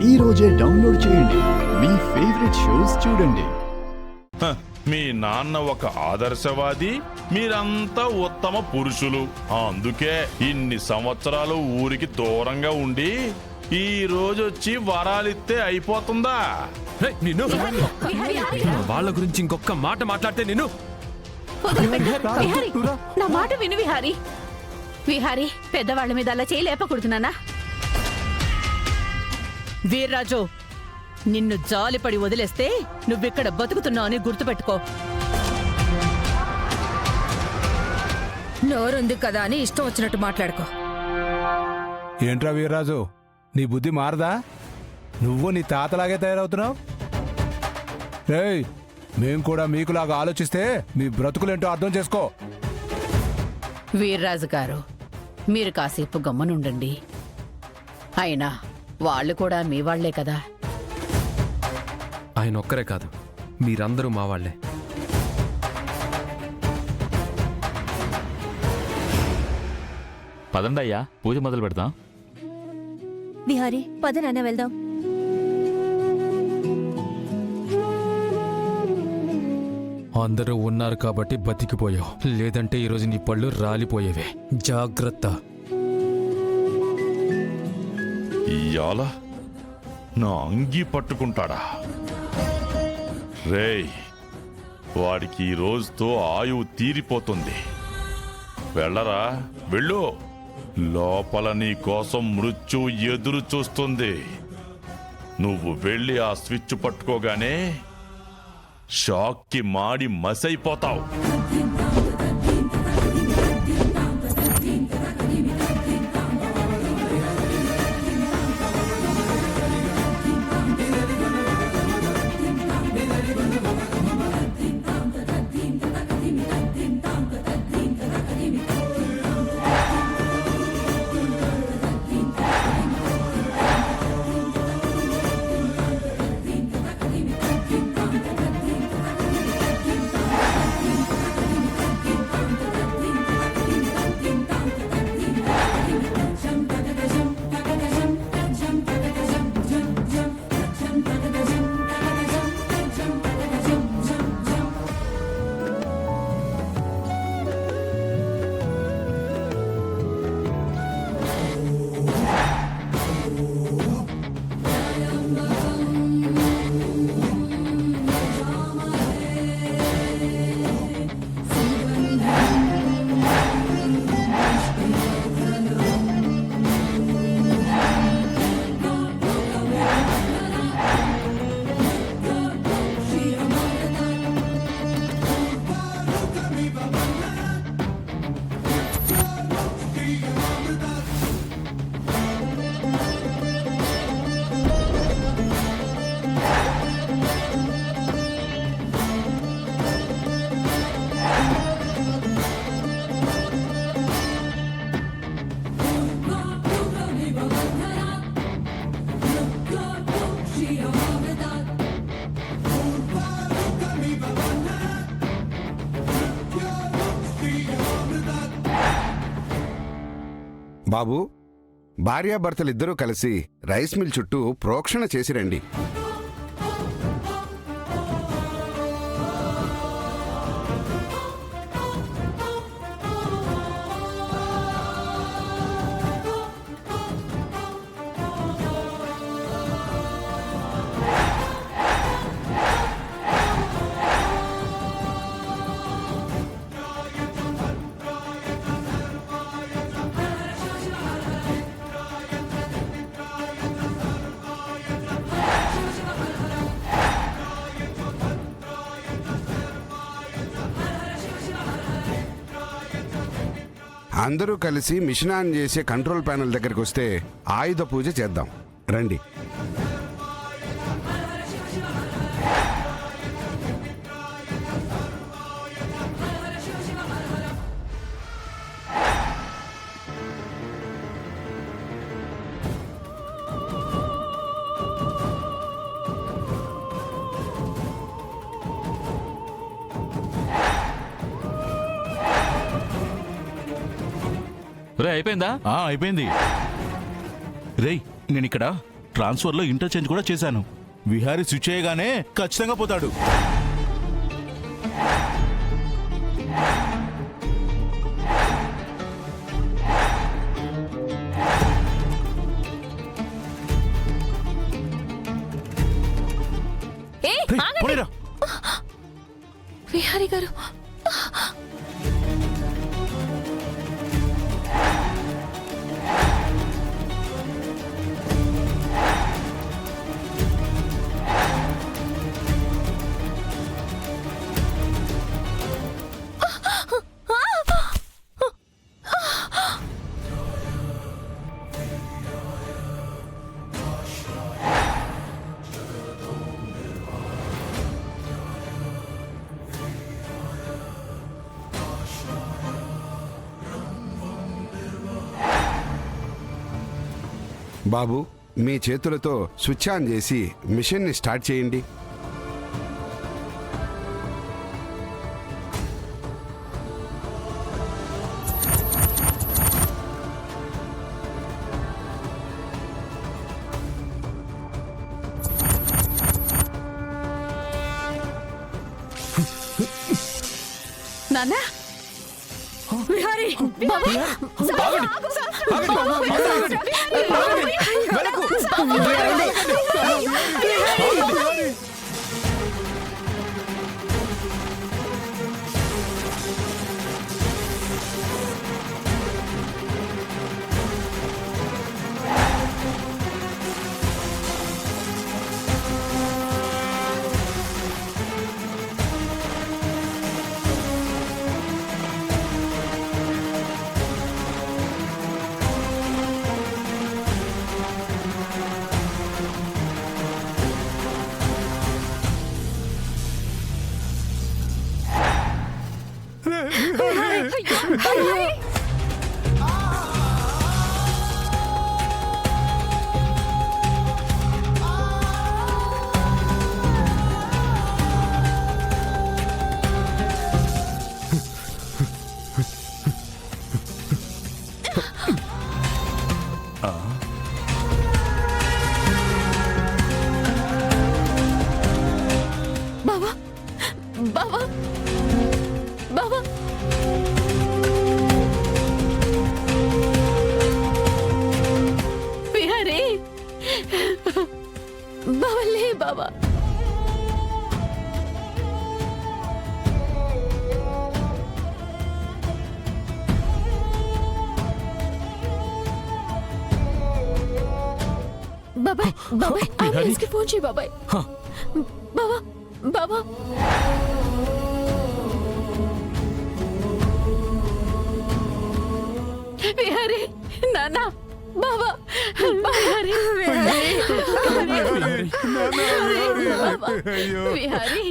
ఈ రోజే డౌన్లోడ్ చేయండి. మీ ఫేవరెట్ షోస్ చూడండి. మీ నాన్న ఒక ఆదర్శవాది, మీరంతా ఉత్తమ పురుషులు. అందుకే ఇన్ని సంవత్సరాలు ఊరికి దూరంగా ఉండి ఈ రోజు వచ్చి వరాలిస్తే అయిపోతుందా? నిన్ను వాళ్ళ గురించి ఇంకొక మాట మాట్లాడితే నిన్ను నా మాట విను విహారీ. విహారీ, పెద్దవాళ్ల మీద అలా చేయలేపకూడుతున్నానా? వీర్రాజు, నిన్ను జాలిపడి వదిలేస్తే నువ్విక్కడ బతుకుతున్నావు అని గుర్తుపెట్టుకో. నోరుంది కదా అని ఇష్టం వచ్చినట్టు మాట్లాడుకో. ఏంట్రా వీర్రాజు, నీ బుద్ధి మారదా? నువ్వు నీ తాతలాగే తయారవుతున్నావు. ఏయ్, మేం కూడా మీకులాగా ఆలోచిస్తే మీ బ్రతుకులేంటో అర్థం చేసుకో. వీర్రాజు గారు, మీరు కాసేపు గమ్మనుండండి. అయినా వాళ్ళు కూడా మీ వాళ్లే కదా. ఆయన ఒక్కరే కాదు, మీరందరూ మా వాళ్లే. పదండయ్యా, పూజ మొదలు పెడతాం. విహారీ, పద నాన్న వెళ్దాం. అందరూ ఉన్నారు కాబట్టి బతికిపోయావు, లేదంటే ఈరోజు నీ పళ్ళు రాలిపోయేవే. జాగ్రత్త. ఇయ్యాల నా అంగీ పట్టుకుంటాడా? రేయ్, వాడికి ఈ రోజుతో ఆయువు తీరిపోతుంది. వెళ్ళరా, వెళ్ళు. లోపల నీ కోసం మృత్యు ఎదురు చూస్తుంది. నువ్వు వెళ్ళి ఆ స్విచ్ పట్టుకోగానే షాక్కి మాడి మసైపోతావు. బాబు, భార్యాభర్తలిద్దరూ కలిసి రైస్ మిల్ చుట్టూ ప్రోక్షణ చేసి రండి. అందరూ కలిసి మిషన్ ఆన్ చేసే కంట్రోల్ ప్యానెల్ దగ్గరికి వస్తే ఆయుధ పూజ చేద్దాం. రండి. రే, అయిపోయిందా? అయిపోయింది. రేయ్, నేనిక్కడ ట్రాన్స్ఫర్లో ఇంటర్చేంజ్ కూడా చేశాను. విహారీ స్విచ్ చేయగానే ఖచ్చితంగా పోతాడు. పోనీరా. విహారీ గారు, బాబు, మీ చేతులతో స్విచ్ ఆన్ చేసి మిషన్ని స్టార్ట్ చేయండి. నాన్న విహారీ, బావా, బావా, బావా. విహారీ బావా, లే బావా. బాబాయ్, బాబాయ్, అంబులెన్స్ కి ఫోన్ చేయి బాబాయ్. బావా, బావా. విహారీ నాన్న బాబా విహారీ